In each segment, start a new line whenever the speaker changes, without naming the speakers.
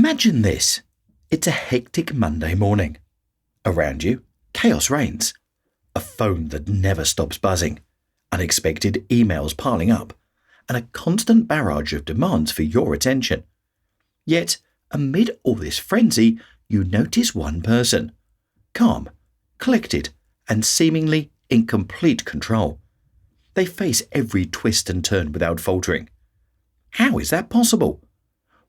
Imagine this. It's a hectic Monday morning. Around you, chaos reigns. A phone that never stops buzzing, unexpected emails piling up, and a constant barrage of demands for your attention. Yet, amid all this frenzy, you notice one person. Calm, collected, and seemingly in complete control. They face every twist and turn without faltering. How is that possible?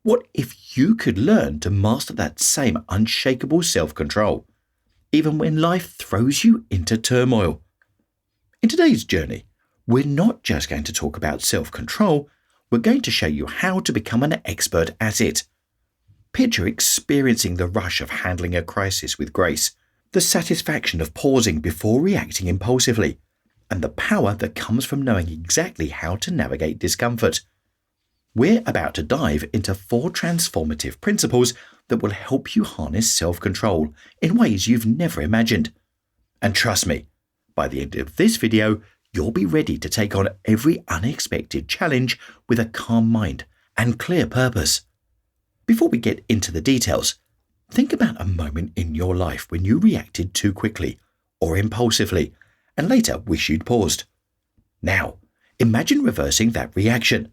What if you could learn to master that same unshakable self-control, even when life throws you into turmoil? In today's journey, we're not just going to talk about self-control, we're going to show you how to become an expert at it. Picture experiencing the rush of handling a crisis with grace, the satisfaction of pausing before reacting impulsively, and the power that comes from knowing exactly how to navigate discomfort. We're about to dive into 4 transformative principles that will help you harness self-control in ways you've never imagined. And trust me, by the end of this video, you'll be ready to take on every unexpected challenge with a calm mind and clear purpose. Before we get into the details, think about a moment in your life when you reacted too quickly or impulsively and later wish you'd paused. Now, imagine reversing that reaction,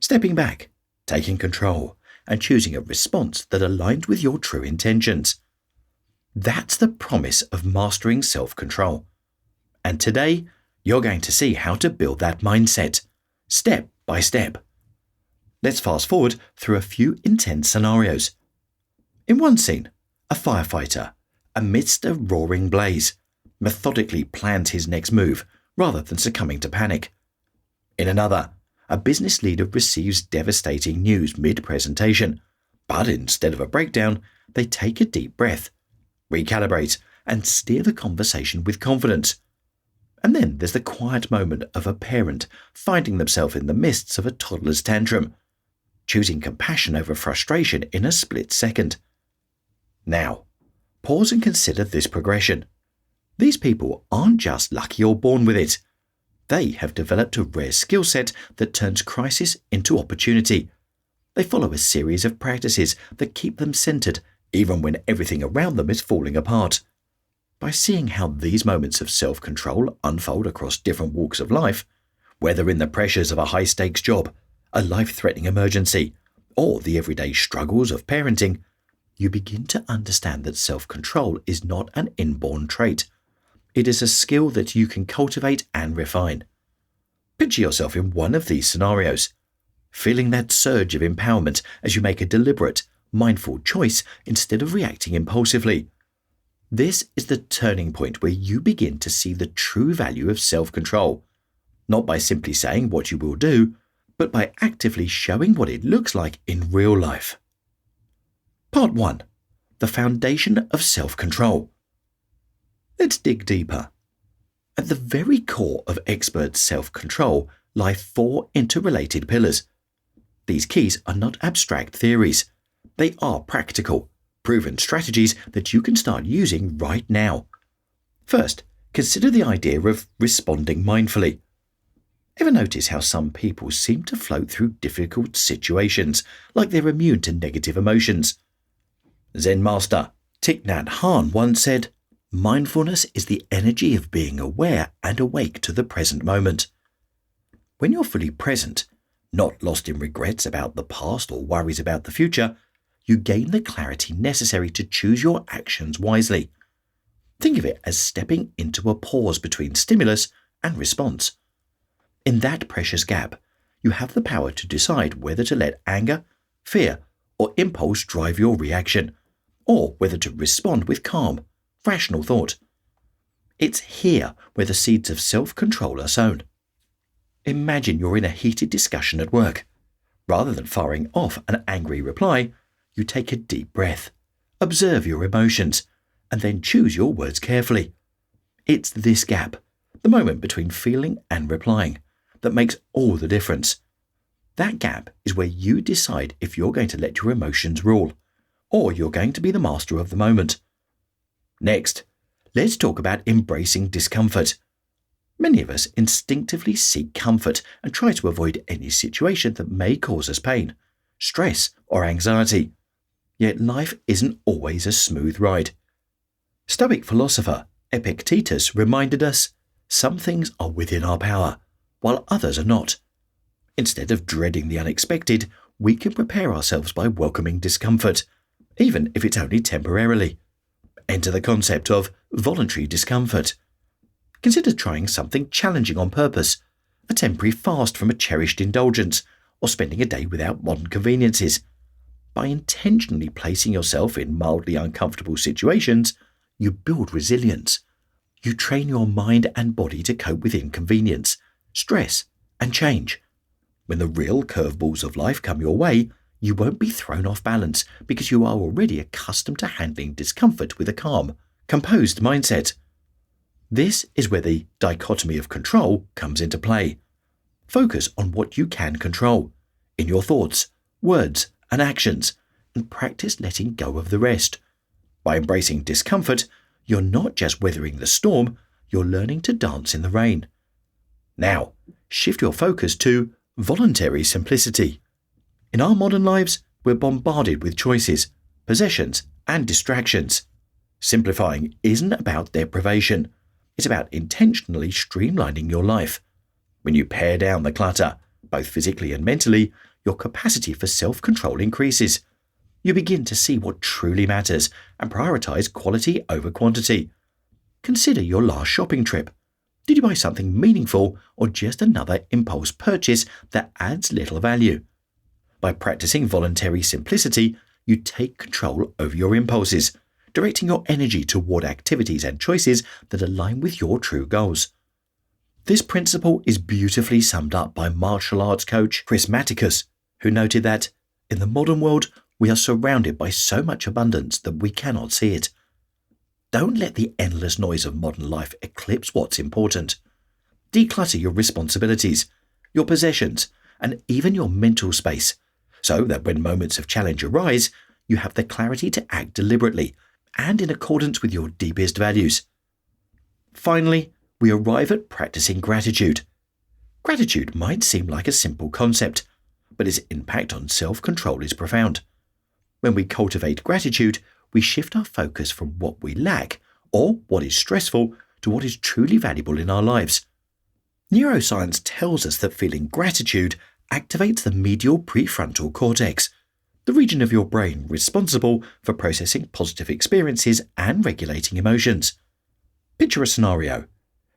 stepping back, taking control, and choosing a response that aligns with your true intentions. That's the promise of mastering self-control. And today, you're going to see how to build that mindset, step by step. Let's fast forward through a few intense scenarios. In one scene, a firefighter, amidst a roaring blaze, methodically plans his next move rather than succumbing to panic. In another, a business leader receives devastating news mid-presentation, but instead of a breakdown, they take a deep breath, recalibrate, and steer the conversation with confidence. And then there's the quiet moment of a parent finding themselves in the midst of a toddler's tantrum, choosing compassion over frustration in a split second. Now, pause and consider this progression. These people aren't just lucky or born with it. They have developed a rare skill set that turns crisis into opportunity. They follow a series of practices that keep them centered even when everything around them is falling apart. By seeing how these moments of self-control unfold across different walks of life, whether in the pressures of a high-stakes job, a life-threatening emergency, or the everyday struggles of parenting, you begin to understand that self-control is not an inborn trait. It is a skill that you can cultivate and refine. Picture yourself in one of these scenarios, feeling that surge of empowerment as you make a deliberate, mindful choice instead of reacting impulsively. This is the turning point where you begin to see the true value of self-control, not by simply saying what you will do, but by actively showing what it looks like in real life. Part 1. The foundation of self-control. Let's dig deeper. At the very core of expert self-control lie 4 interrelated pillars. These keys are not abstract theories. They are practical, proven strategies that you can start using right now. First, consider the idea of responding mindfully. Ever notice how some people seem to float through difficult situations like they're immune to negative emotions? Zen master Thich Nhat Hanh once said, "Mindfulness is the energy of being aware and awake to the present moment." When you're fully present, not lost in regrets about the past or worries about the future, you gain the clarity necessary to choose your actions wisely. Think of it as stepping into a pause between stimulus and response. In that precious gap, you have the power to decide whether to let anger, fear, or impulse drive your reaction, or whether to respond with calm, rational thought. It's here where the seeds of self-control are sown. Imagine you're in a heated discussion at work. Rather than firing off an angry reply, you take a deep breath, observe your emotions, and then choose your words carefully. It's this gap, the moment between feeling and replying, that makes all the difference. That gap is where you decide if you're going to let your emotions rule, or you're going to be the master of the moment. Next, let's talk about embracing discomfort. Many of us instinctively seek comfort and try to avoid any situation that may cause us pain, stress, or anxiety. Yet life isn't always a smooth ride. Stoic philosopher Epictetus reminded us some things are within our power, while others are not. Instead of dreading the unexpected, we can prepare ourselves by welcoming discomfort, even if it's only temporarily. Enter the concept of voluntary discomfort. Consider trying something challenging on purpose, a temporary fast from a cherished indulgence, or spending a day without modern conveniences. By intentionally placing yourself in mildly uncomfortable situations, you build resilience. You train your mind and body to cope with inconvenience, stress, and change. When the real curveballs of life come your way, you won't be thrown off balance because you are already accustomed to handling discomfort with a calm, composed mindset. This is where the dichotomy of control comes into play. Focus on what you can control, in your thoughts, words, and actions, and practice letting go of the rest. By embracing discomfort, you're not just weathering the storm, you're learning to dance in the rain. Now, shift your focus to voluntary simplicity. In our modern lives, we're bombarded with choices, possessions, and distractions. Simplifying isn't about deprivation. It's about intentionally streamlining your life. When you pare down the clutter, both physically and mentally, your capacity for self-control increases. You begin to see what truly matters and prioritize quality over quantity. Consider your last shopping trip. Did you buy something meaningful or just another impulse purchase that adds little value? By practicing voluntary simplicity, you take control over your impulses, directing your energy toward activities and choices that align with your true goals. This principle is beautifully summed up by martial arts coach Chris Maticus, who noted that, in the modern world, we are surrounded by so much abundance that we cannot see it. Don't let the endless noise of modern life eclipse what's important. Declutter your responsibilities, your possessions, and even your mental space, so that when moments of challenge arise, you have the clarity to act deliberately and in accordance with your deepest values. Finally, we arrive at practicing gratitude. Gratitude might seem like a simple concept, but its impact on self-control is profound. When we cultivate gratitude, we shift our focus from what we lack or what is stressful to what is truly valuable in our lives. Neuroscience tells us that feeling gratitude activates the medial prefrontal cortex, the region of your brain responsible for processing positive experiences and regulating emotions. Picture a scenario.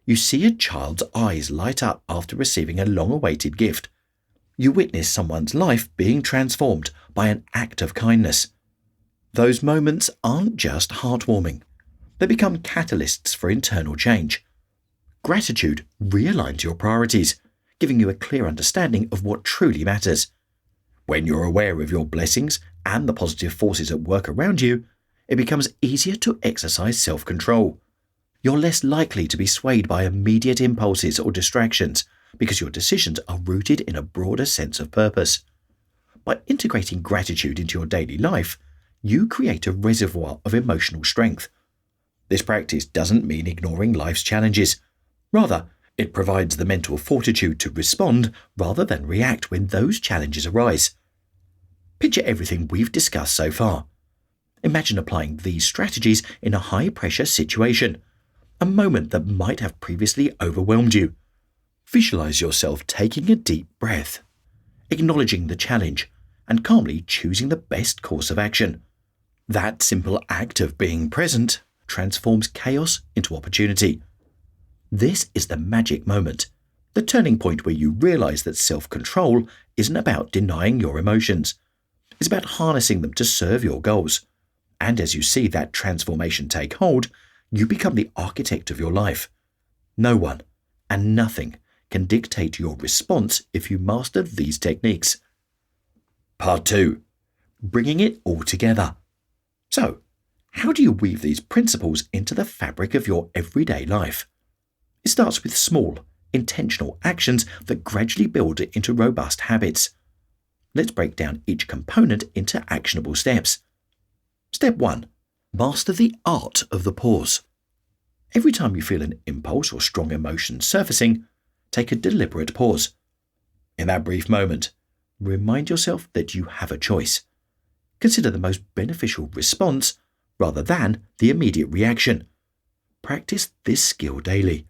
You see a child's eyes light up after receiving a long-awaited gift. You witness someone's life being transformed by an act of kindness. Those moments aren't just heartwarming. They become catalysts for internal change. Gratitude realigns your priorities, giving you a clear understanding of what truly matters. When you're aware of your blessings and the positive forces at work around you, it becomes easier to exercise self-control. You're less likely to be swayed by immediate impulses or distractions because your decisions are rooted in a broader sense of purpose. By integrating gratitude into your daily life, you create a reservoir of emotional strength. This practice doesn't mean ignoring life's challenges. Rather, it provides the mental fortitude to respond rather than react when those challenges arise. Picture everything we've discussed so far. Imagine applying these strategies in a high-pressure situation, a moment that might have previously overwhelmed you. Visualize yourself taking a deep breath, acknowledging the challenge, and calmly choosing the best course of action. That simple act of being present transforms chaos into opportunity. This is the magic moment, the turning point where you realize that self-control isn't about denying your emotions. It's about harnessing them to serve your goals. And as you see that transformation take hold, you become the architect of your life. No one and nothing can dictate your response if you master these techniques. Part 2. Bringing it all together. So, how do you weave these principles into the fabric of your everyday life? It starts with small, intentional actions that gradually build it into robust habits. Let's break down each component into actionable steps. Step 1. Master the art of the pause. Every time you feel an impulse or strong emotion surfacing, take a deliberate pause. In that brief moment, remind yourself that you have a choice. Consider the most beneficial response rather than the immediate reaction. Practice this skill daily.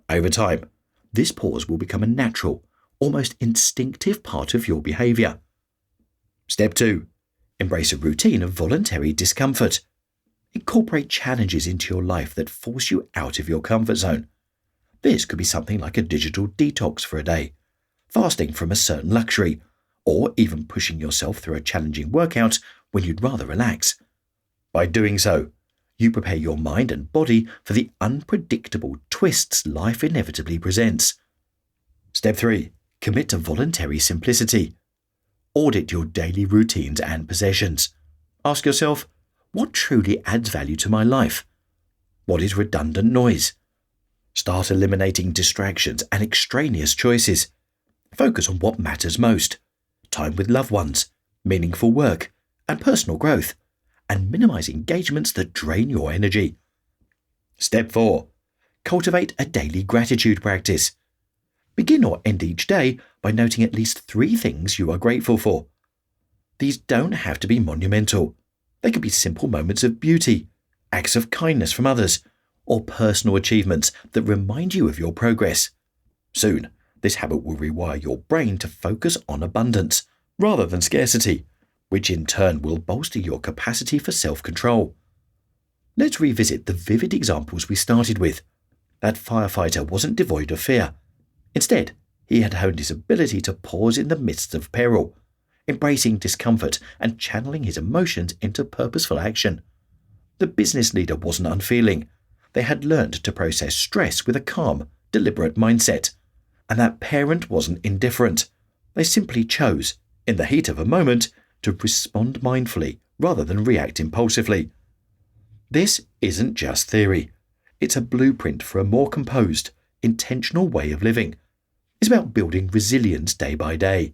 Over time, this pause will become a natural, almost instinctive part of your behavior. Step 2. Embrace a routine of voluntary discomfort. Incorporate challenges into your life that force you out of your comfort zone. This could be something like a digital detox for a day, fasting from a certain luxury, or even pushing yourself through a challenging workout when you'd rather relax. By doing so, you prepare your mind and body for the unpredictable twists life inevitably presents. Step 3. Commit to voluntary simplicity. Audit your daily routines and possessions. Ask yourself, what truly adds value to my life? What is redundant noise? Start eliminating distractions and extraneous choices. Focus on what matters most: time with loved ones, meaningful work, and personal growth, and minimize engagements that drain your energy. Step 4. Cultivate a daily gratitude practice. Begin or end each day by noting at least 3 things you are grateful for. These don't have to be monumental. They could be simple moments of beauty, acts of kindness from others, or personal achievements that remind you of your progress. Soon, this habit will rewire your brain to focus on abundance rather than scarcity, which in turn will bolster your capacity for self-control. Let's revisit the vivid examples we started with. That firefighter wasn't devoid of fear. Instead, he had honed his ability to pause in the midst of peril, embracing discomfort and channeling his emotions into purposeful action. The business leader wasn't unfeeling. They had learned to process stress with a calm, deliberate mindset. And that parent wasn't indifferent. They simply chose, in the heat of a moment, to respond mindfully rather than react impulsively. This isn't just theory. It's a blueprint for a more composed, intentional way of living. It's about building resilience day by day.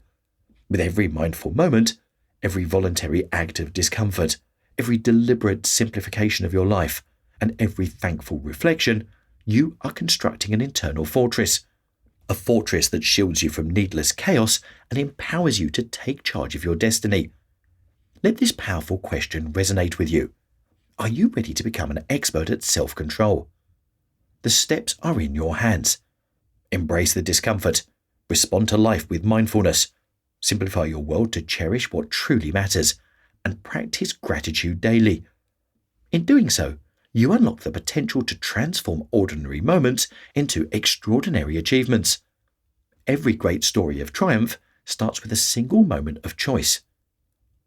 With every mindful moment, every voluntary act of discomfort, every deliberate simplification of your life, and every thankful reflection, you are constructing an internal fortress. A fortress that shields you from needless chaos and empowers you to take charge of your destiny. Let this powerful question resonate with you. Are you ready to become an expert at self-control? The steps are in your hands. Embrace the discomfort. Respond to life with mindfulness. Simplify your world to cherish what truly matters, and practice gratitude daily. In doing so, you unlock the potential to transform ordinary moments into extraordinary achievements. Every great story of triumph starts with a single moment of choice.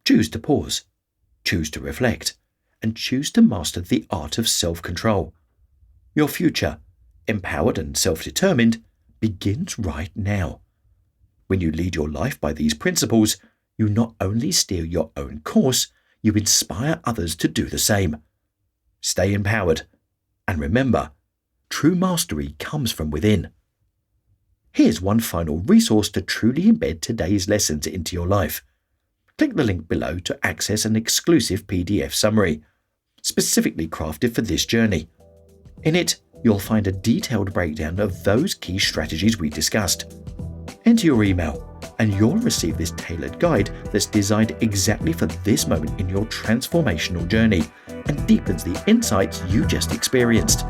Choose to pause, choose to reflect, and choose to master the art of self-control. Your future, empowered and self-determined, begins right now. When you lead your life by these principles, you not only steer your own course, you inspire others to do the same. Stay empowered, and remember, true mastery comes from within. Here's one final resource to truly embed today's lessons into your life. Click the link below to access an exclusive PDF summary, specifically crafted for this journey. In it, you'll find a detailed breakdown of those key strategies we discussed. Enter your email, and you'll receive this tailored guide that's designed exactly for this moment in your transformational journey and deepens the insights you just experienced.